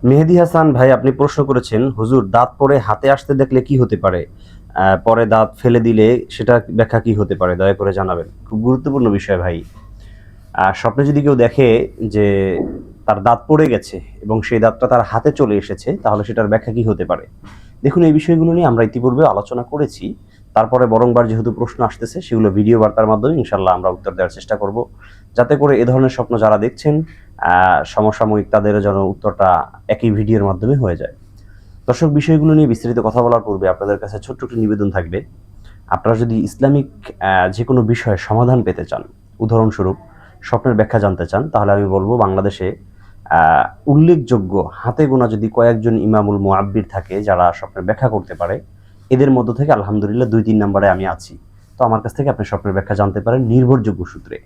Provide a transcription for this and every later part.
মেহেদী হাসান ভাই, আপনি প্রশ্ন করেছেন, হুজুর দাঁত পড়ে হাতে আসতে দেখলে কি হতে পারে? পরে দাঁত ফেলে দিলে সেটা ব্যাখ্যা কি হতে পারে? দয়া করে জানাবেন। খুব গুরুত্বপূর্ণ বিষয় ভাই। স্বপ্নে যদি কেউ দেখে যে তার দাঁত পড়ে গেছে এবং সেই দাঁতটা তার হাতে চলে এসেছে, তাহলে সেটার ব্যাখ্যা কি হতে পারে? দেখুন, এই বিষয়গুলো নিয়ে আমরা ইতিপূর্বে আলোচনা করেছি। তারপরে বরংবার যেহেতু প্রশ্ন আসতেছে, সেগুলো ভিডিও বার্তার মাধ্যমে ইনশাল্লাহ আমরা উত্তর দেওয়ার চেষ্টা করব, যাতে করে এ ধরনের স্বপ্ন যারা দেখছেন সমসাময়িক তাদের যেন উত্তরটা একই ভিডিওর মাধ্যমে হয়ে যায়। দর্শক, বিষয়গুলো নিয়ে বিস্তারিত কথা বলার পূর্বে আপনাদের কাছে ছোট্ট একটি নিবেদন থাকবে। আপনারা যদি ইসলামিক যে কোনো বিষয়ে সমাধান পেতে চান, উদাহরণস্বরূপ স্বপ্নের ব্যাখ্যা জানতে চান, তাহলে আমি বলবো বাংলাদেশে উল্লেখযোগ্য হাতে গোনা যদি কয়েকজন ইমামুল মুআব্বির থাকে যারা স্বপ্নের ব্যাখ্যা করতে পারে, এদের মধ্য থেকে আলহামদুলিল্লাহ 2-3 নম্বরে আমি আছি। তো আমার কাছ থেকে আপনি স্বপ্নের ব্যাখ্যা জানতে পারেন নির্ভরযোগ্য সূত্রে।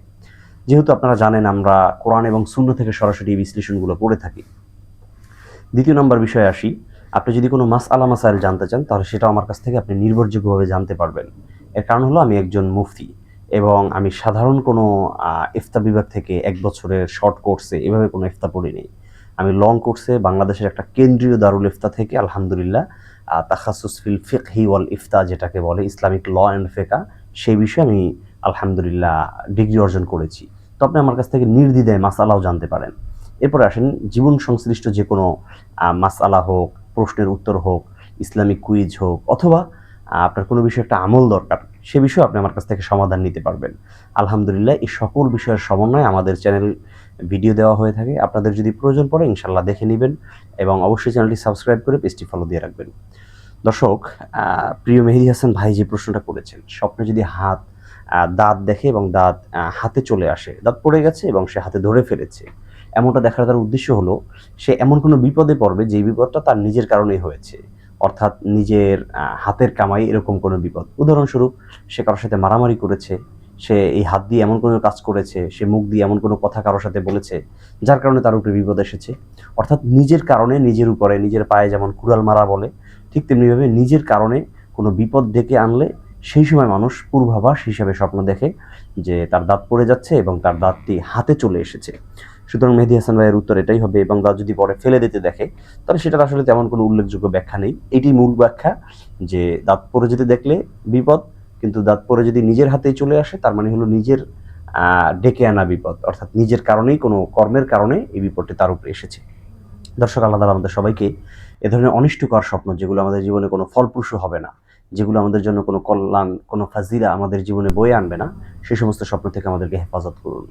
যেহেতু আপনারা জানেন আমরা কোরআন এবং সুন্নাহ থেকে সরাসরি এই বিশ্লেষণগুলো করে থাকি। দ্বিতীয় নম্বর বিষয়ে আসি। আপনি যদি কোনো মাসআলা মাসাইল জানতে চান, তাহলে সেটাও আমার কাছ থেকে আপনি নির্ভরযোগ্যভাবে জানতে পারবেন। এর কারণ হলো আমি একজন মুফতি এবং আমি সাধারণ কোনো ইফতা বিভাগ থেকে 1 বছরের শর্ট কোর্সে এভাবে কোনো ইফতা পড়িনি। আমি লং কোর্সে বাংলাদেশের একটা কেন্দ্রীয় দারুল ইফতা থেকে আলহামদুলিল্লাহ তাখাসুস ফিল ফিকহি ওয়াল ইফতা, যেটাকে বলে ইসলামিক ল অ্যান্ড ফিকহ, সেই বিষয়ে আমি আলহামদুলিল্লাহ ডিগ্রি অর্জন করেছি। তো আপনি আমার কাছ থেকে নির্দ্বিধায় মাসআলাও জানতে পারেন। এরপরে আসেন, জীবন সংশ্লিষ্ট যে কোনো মাসআলা হোক, প্রশ্নের উত্তর হোক, ইসলামিক কুইজ হোক, অথবা আপনার কোনো বিষয়ে একটা আমল দরকার, সে বিষয়ে আপনি আমার কাছ থেকে সমাধান নিতে পারবেন। আলহামদুলিল্লাহ এই সকল বিষয়ের সমন্বয়ে আমাদের চ্যানেল ভিডিও দেওয়া হয়ে থাকে। আপনাদের যদি প্রয়োজন পড়ে ইনশাল্লাহ দেখে নেবেন এবং অবশ্যই চ্যানেলটি সাবস্ক্রাইব করে পেজটি ফলো দিয়ে রাখবেন। দর্শক, প্রিয় মেহেদী হাসান ভাই যে প্রশ্নটা করেছেন, স্বপ্নে যদি দাঁত দেখে এবং দাঁত হাতে চলে আসে, দাঁত পড়ে গেছে এবং সে হাতে ধরে ফেলেছে, এমনটা দেখার তার উদ্দেশ্য হলো সে এমন কোনো বিপদে পড়বে যে বিপদটা তার নিজের কারণেই হয়েছে, অর্থাৎ নিজের হাতের কামাই এরকম কোনো বিপদ। উদাহরণস্বরূপ, সে কারোর সাথে মারামারি করেছে, সে এই হাত দিয়ে এমন কোনো কাজ করেছে, সে মুখ দিয়ে এমন কোনো কথা কারোর সাথে বলেছে যার কারণে তার উপরে বিপদ এসেছে। অর্থাৎ নিজের কারণে নিজের উপরে, নিজের পায়ে যেমন কুড়াল মারা বলে, ঠিক তেমনিভাবে নিজের কারণে কোনো বিপদ ডেকে আনলে সেই সময় মানুষ পূর্বাভাস হিসেবে স্বপ্ন দেখে যে তার দাঁত পড়ে যাচ্ছে এবং তার দাঁতটি হাতে চলে এসেছে। সুতরাং মেহেদী হাসান ভাইয়ের উত্তর এটাই হবে। এবং দাঁত যদি পরে ফেলে দিতে দেখে, তাহলে সেটার আসলে তেমন কোনো উল্লেখযোগ্য ব্যাখ্যা নেই। এটি মূল ব্যাখ্যা যে দাঁত পড়ে যেতে দেখলে বিপদ, কিন্তু দাঁত পড়ে যদি নিজের হাতেই চলে আসে, তার মানে হলো নিজের ডেকে আনা বিপদ, অর্থাৎ নিজের কারণেই, কোনো কর্মের কারণে এই বিপদটি তার উপরে এসেছে। দর্শক, আল্লাহ তাআলা আমাদের সবাইকে এ ধরনের অনিষ্টকর স্বপ্ন, যেগুলো আমাদের জীবনে কোনো ফলপ্রসূ হবে না, যেগুলো আমাদের জন্য কোনো কল্যাণ, কোনো ফাজিলা আমাদের জীবনে বয়ে আনবে না, সেই সমস্ত স্বপ্ন থেকে আমাদেরকে হেফাজত করুন।